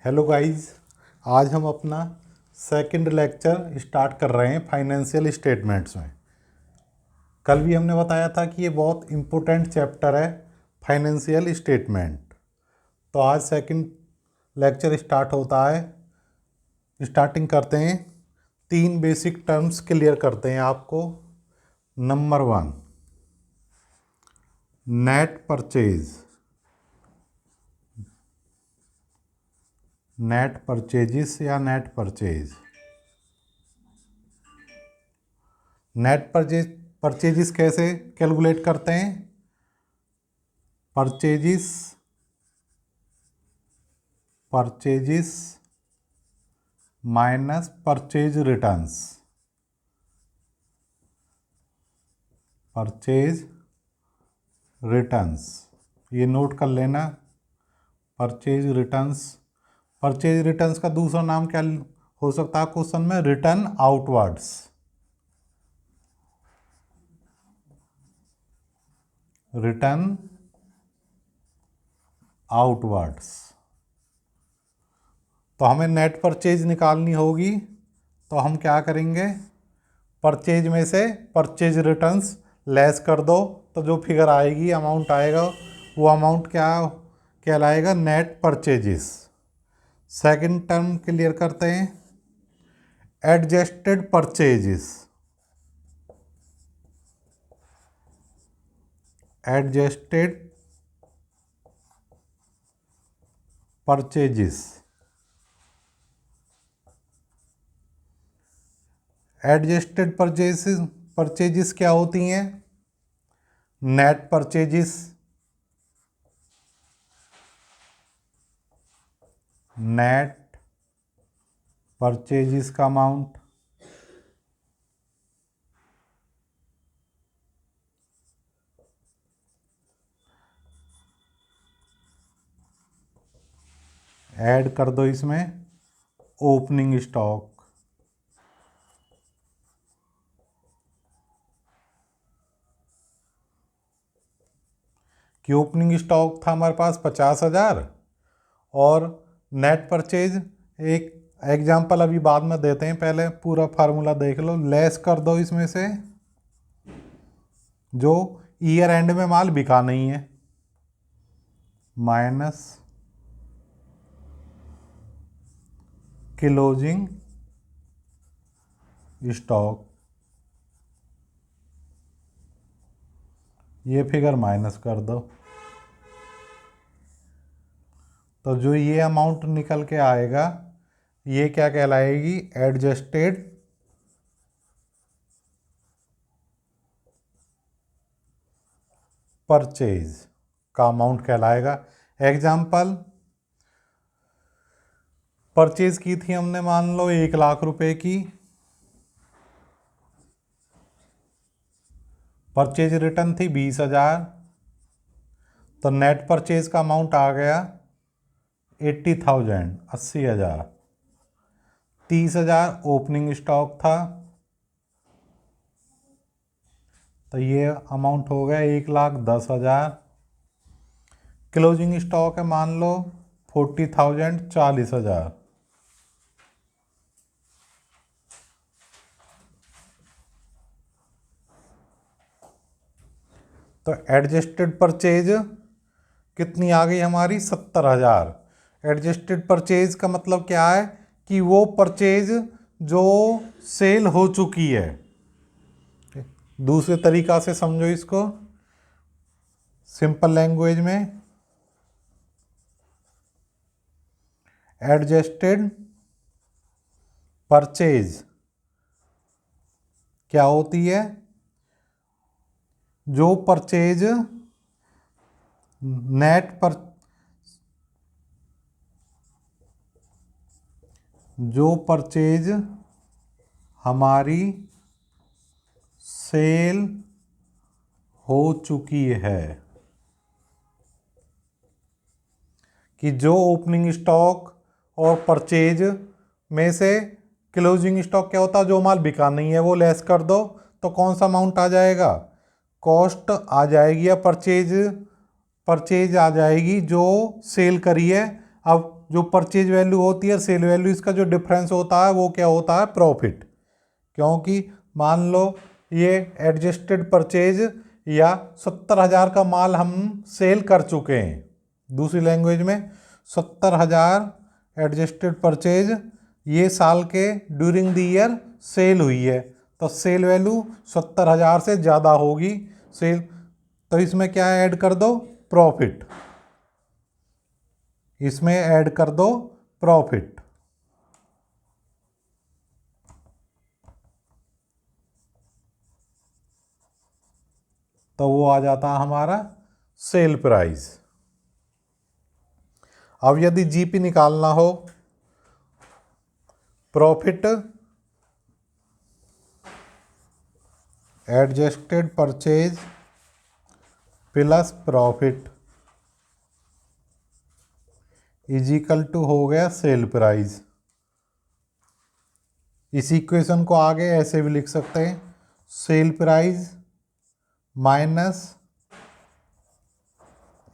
Hello guys, आज हम अपना सेकंड लेक्चर स्टार्ट कर रहे हैं फाइनेंशियल स्टेटमेंट्स में। कल भी हमने बताया था कि ये बहुत इम्पोर्टेंट चैप्टर है फाइनेंशियल स्टेटमेंट। तो आज सेकंड लेक्चर स्टार्ट होता है। स्टार्टिंग करते हैं, 3 बेसिक टर्म्स क्लियर करते हैं आपको। Number 1, net purchase. Net purchases या नेट परचेज। नेट परचेजिस कैसे कैलकुलेट करते हैं? Purchases minus purchase returns. Purchase returns ये नोट कर लेना। परचेज रिटर्न्स का दूसरा नाम क्या हो सकता है क्वेश्चन में? Return outwards. Return outwards. तो हमें नेट परचेज निकालनी होगी, तो हम क्या करेंगे? परचेज में से परचेज रिटर्न्स लेस कर दो, तो जो फिगर आएगी, अमाउंट आएगा, वो अमाउंट क्या कहलाएगा? नेट परचेजिस। सेकंड टर्म क्लियर करते हैं, एडजस्टेड परचेजिस। एडजस्टेड परचेजिस। एडजस्टेड परचेजिस क्या होती हैं? नेट परचेजिस का अमाउंट ऐड कर दो इसमें ओपनिंग स्टॉक। कि ओपनिंग स्टॉक था हमारे पास 50,000 और नेट परचेज, एक एग्जांपल अभी बाद में देते हैं, पहले पूरा फार्मूला देख लो। लेस कर दो इसमें से जो ईयर एंड में माल बिका नहीं है, माइनस क्लोजिंग स्टॉक। ये फिगर माइनस कर दो, तो जो ये अमाउंट निकल के आएगा, ये क्या कहलाएगी? एडजस्टेड परचेज का अमाउंट कहलाएगा। एग्जाम्पल, परचेज की थी हमने, मान लो 1,00,000 रुपए की। परचेज रिटर्न थी 20,000, तो नेट परचेज का अमाउंट आ गया 80,000, 80,000। 30,000 ओपनिंग स्टॉक था, तो ये अमाउंट हो गया 1,10,000। क्लोजिंग स्टॉक है मान लो 40,000, 40,000। तो एडजस्टेड परचेज कितनी आ गई हमारी? 70,000। एडजस्टेड परचेज का मतलब क्या है? कि वो परचेज जो सेल हो चुकी है। दूसरे तरीका से समझो इसको, सिंपल लैंग्वेज में, एडजस्टेड परचेज क्या होती है? जो परचेज नेट पर जो परचेज हमारी सेल हो चुकी है। कि जो ओपनिंग स्टॉक और परचेज में से क्लोजिंग स्टॉक क्या होता है? जो माल बिका नहीं है वो लेस कर दो, तो कौन सा अमाउंट आ जाएगा? कॉस्ट आ जाएगी या परचेज आ जाएगी जो सेल करी है। अब जो परचेज वैल्यू होती है सेल वैल्यू, इसका जो डिफरेंस होता है वो क्या होता है, प्रॉफिट। क्योंकि मान लो ये एडजस्टेड परचेज या 70,000 का माल हम सेल कर चुके हैं, दूसरी लैंग्वेज में 70,000 एडजस्टेड परचेज ये साल के ड्यूरिंग द ईयर सेल हुई है, तो सेल वैल्यू 70,000 से ज़्यादा होगी सेल, तो इसमें क्या ऐड कर दो, प्रॉफिट, इसमें ऐड कर दो प्रॉफिट। तो वो आ जाता हमारा सेल प्राइस। अब यदि जीपी निकालना हो, profit adjusted purchase plus profit is equal to हो गया सेल प्राइस। इस इक्वेशन को आगे ऐसे भी लिख सकते हैं, sale price minus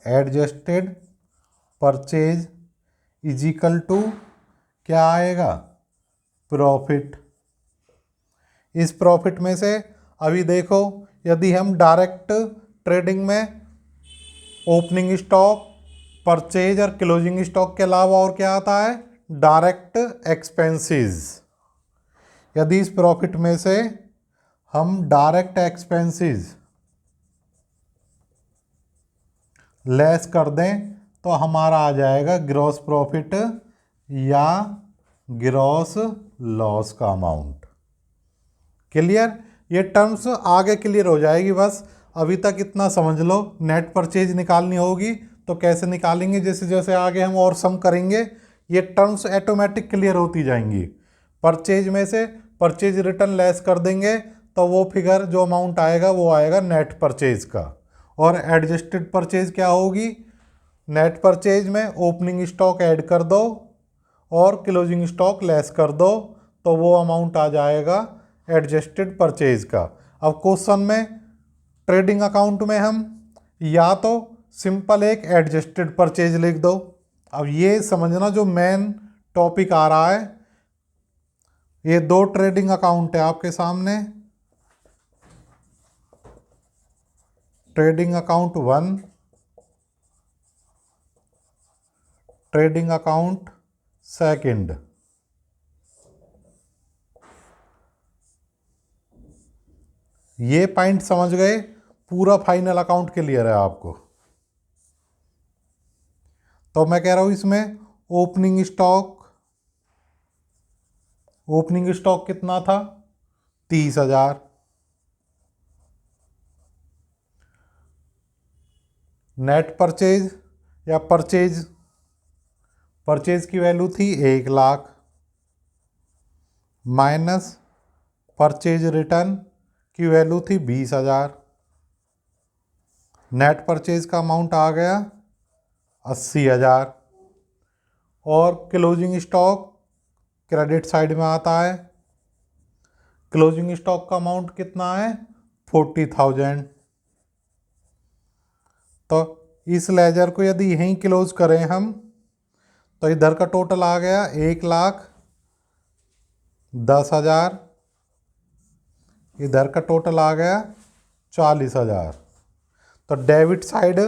adjusted purchase is equal to क्या आएगा, प्रॉफिट। इस प्रॉफिट में से अभी देखो, यदि हम डायरेक्ट ट्रेडिंग में ओपनिंग स्टॉक, परचेज और क्लोजिंग स्टॉक के अलावा और क्या आता है, डायरेक्ट एक्सपेंसेस। यदि इस प्रॉफिट में से हम डायरेक्ट एक्सपेंसेस लेस कर दें तो हमारा आ जाएगा ग्रॉस प्रॉफिट या ग्रॉस लॉस का अमाउंट। क्लियर, ये टर्म्स आगे क्लियर हो जाएगी, बस अभी तक इतना समझ लो। नेट परचेज निकालनी होगी तो कैसे निकालेंगे, जैसे जैसे आगे हम और सम करेंगे ये टर्म्स ऑटोमेटिक क्लियर होती जाएंगी। परचेज में से परचेज रिटर्न लेस कर देंगे तो वो फिगर जो अमाउंट आएगा वो आएगा नेट परचेज का। और एडजस्टेड परचेज क्या होगी, नेट परचेज में ओपनिंग स्टॉक ऐड कर दो और क्लोजिंग स्टॉक लेस कर दो तो वो अमाउंट आ जाएगा एडजस्टेड परचेज का। अब क्वेश्चन में ट्रेडिंग अकाउंट में हम या तो सिंपल एक एडजस्टेड परचेज लिख दो। अब ये समझना जो मेन टॉपिक आ रहा है, ये दो ट्रेडिंग अकाउंट है आपके सामने, ट्रेडिंग अकाउंट 1, ट्रेडिंग अकाउंट 2। ये पॉइंट समझ गए, पूरा फाइनल अकाउंट क्लियर है आपको। तो मैं कह रहा हूं इसमें ओपनिंग स्टॉक कितना था, 30,000। नेट परचेज या परचेज की वैल्यू थी 1,00,000 माइनस परचेज रिटर्न की वैल्यू थी 20,000। नेट परचेज का अमाउंट आ गया 80,000। और क्लोजिंग स्टॉक क्रेडिट साइड में आता है, क्लोजिंग स्टॉक का अमाउंट कितना है, 40,000। तो इस लेजर को यदि यहीं क्लोज करें हम तो इधर का टोटल आ गया 1,10,000, इधर का टोटल आ गया 40,000। तो डेबिट साइड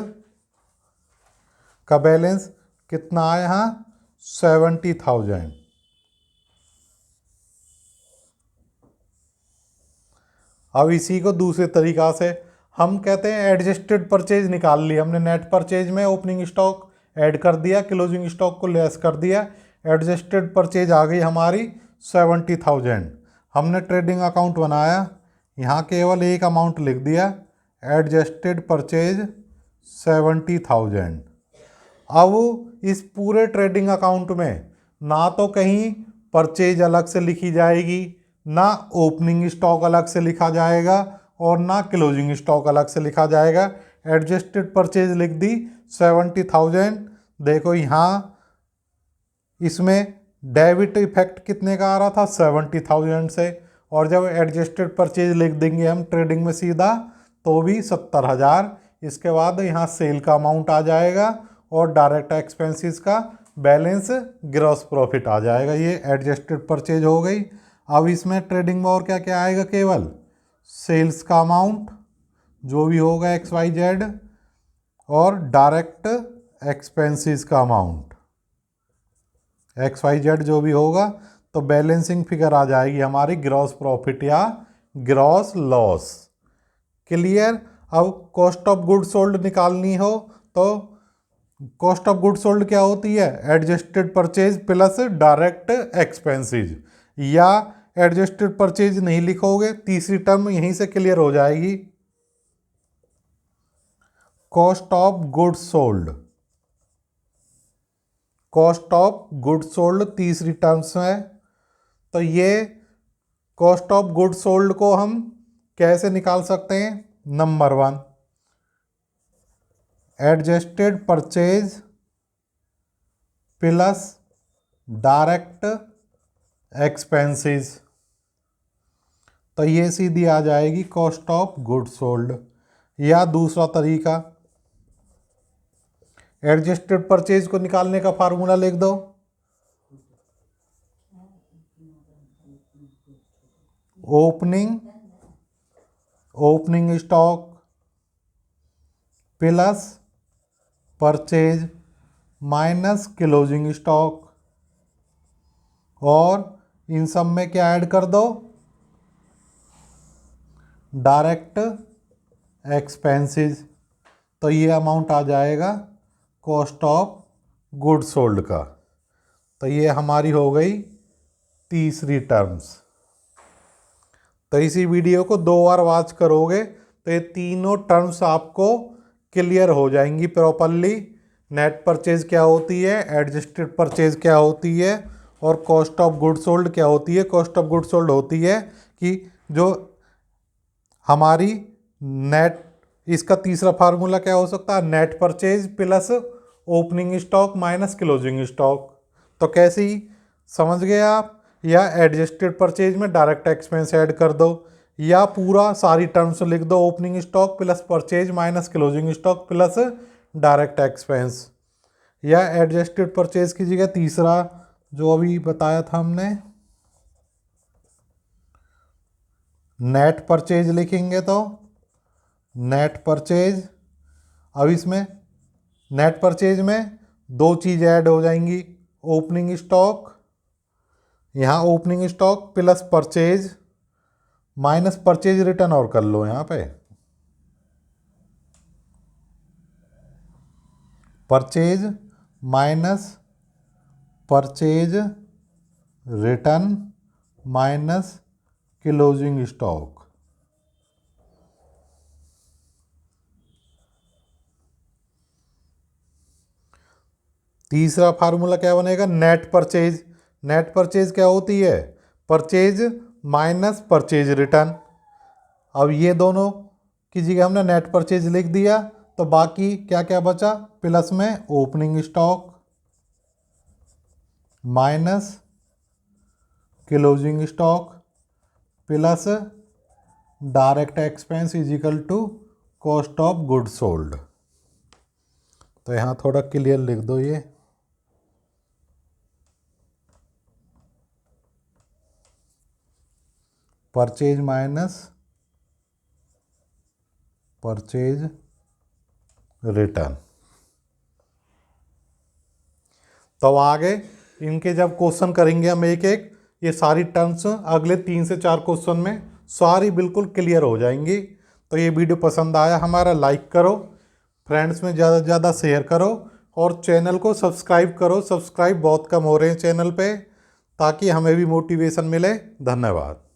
का बैलेंस कितना है यहाँ, 70,000। अब इसी को दूसरे तरीका से हम कहते हैं एडजस्टेड परचेज निकाल ली हमने, नेट परचेज में ओपनिंग स्टॉक ऐड कर दिया, क्लोजिंग स्टॉक को लेस कर दिया, एडजस्टेड परचेज आ गई हमारी 70,000। हमने ट्रेडिंग अकाउंट बनाया, यहाँ केवल एक अमाउंट लिख दिया, एडजस्टेड परचेज 70,000। अब इस पूरे ट्रेडिंग अकाउंट में ना तो कहीं परचेज अलग से लिखी जाएगी, ना ओपनिंग स्टॉक अलग से लिखा जाएगा और ना क्लोजिंग स्टॉक अलग से लिखा जाएगा। एडजस्टेड परचेज लिख दी 70,000। देखो यहाँ इसमें डेबिट इफेक्ट कितने का आ रहा था, 70,000 से, और जब एडजस्टेड परचेज लिख देंगे हम ट्रेडिंग में सीधा तो भी 70,000। इसके बाद यहाँ सेल का अमाउंट आ जाएगा और डायरेक्ट एक्सपेंसेस का बैलेंस ग्रॉस प्रॉफिट आ जाएगा। ये एडजस्टेड परचेज हो गई। अब इसमें ट्रेडिंग में और क्या क्या आएगा, केवल सेल्स का अमाउंट जो भी होगा XYZ और डायरेक्ट एक्सपेंसेस का अमाउंट XYZ जो भी होगा, तो बैलेंसिंग फिगर आ जाएगी हमारी ग्रॉस प्रॉफिट या ग्रॉस लॉस। क्लियर। अब कॉस्ट ऑफ गुड सोल्ड निकालनी हो तो कॉस्ट ऑफ गुड सोल्ड क्या होती है, adjusted purchase plus direct expenses. या एडजस्टेड परचेज नहीं लिखोगे, तीसरी टर्म यहीं से क्लियर हो जाएगी, cost of good sold. Cost of good sold तीसरी टर्म्स है। तो ये कॉस्ट ऑफ गुड सोल्ड को हम कैसे निकाल सकते हैं, number 1 adjusted purchase plus direct expenses. तो ये सीधी आ जाएगी कॉस्ट ऑफ गुड सोल्ड। या दूसरा तरीका, एडजस्टेड परचेज को निकालने का फार्मूला लिख दो, opening stock plus purchase minus closing stock, और इन सब में क्या ऐड कर दो, डायरेक्ट एक्सपेंसेस। तो ये अमाउंट आ जाएगा कॉस्ट ऑफ गुड सोल्ड का। तो ये हमारी हो गई तीसरी टर्म्स। तो इसी वीडियो को 2 बार वॉच करोगे तो ये तीनों टर्म्स आपको क्लियर हो जाएंगी प्रॉपरली। नेट परचेज क्या होती है, एडजस्टेड परचेज क्या होती है, और कॉस्ट ऑफ गुड सोल्ड क्या होती है। कॉस्ट ऑफ गुड सोल्ड होती है कि जो हमारी नेट, इसका तीसरा फार्मूला क्या हो सकता है, net purchase plus opening stock minus closing stock. तो कैसे ही समझ गए आप। या एडजस्टेड परचेज में डायरेक्ट एक्सपेंस ऐड कर दो, या पूरा सारी टर्म्स लिख दो, opening stock plus purchase minus closing stock plus direct expense. या एडजस्टेड परचेज की जगह तीसरा जो अभी बताया था हमने, नेट परचेज लिखेंगे। तो नेट परचेज, अब इसमें नेट परचेज में 2 चीज़ ऐड हो जाएंगी, ओपनिंग स्टॉक, यहाँ opening stock plus purchase minus purchase return और कर लो यहाँ पे, purchase minus purchase return minus closing stock. तीसरा फार्मूला क्या बनेगा, नेट परचेज। नेट परचेज क्या होती है, परचेज माइनस परचेज रिटर्न। अब ये दोनों की जगह हमने नेट परचेज लिख दिया, तो बाकी क्या क्या बचा, प्लस में opening stock minus closing stock plus direct expense is equal to cost of good sold. तो यहाँ थोड़ा क्लियर लिख दो, ये परचेज माइनस परचेज रिटर्न। तो आगे इनके जब क्वेश्चन करेंगे हम एक एक, ये सारी टर्म्स अगले 3 से 4 क्वेश्चन में सारी बिल्कुल क्लियर हो जाएंगी। तो ये वीडियो पसंद आया हमारा लाइक करो, फ्रेंड्स में ज़्यादा से ज़्यादा शेयर करो, और चैनल को सब्सक्राइब करो। सब्सक्राइब बहुत कम हो रहे हैं चैनल पे, ताकि हमें भी मोटिवेशन मिले। धन्यवाद।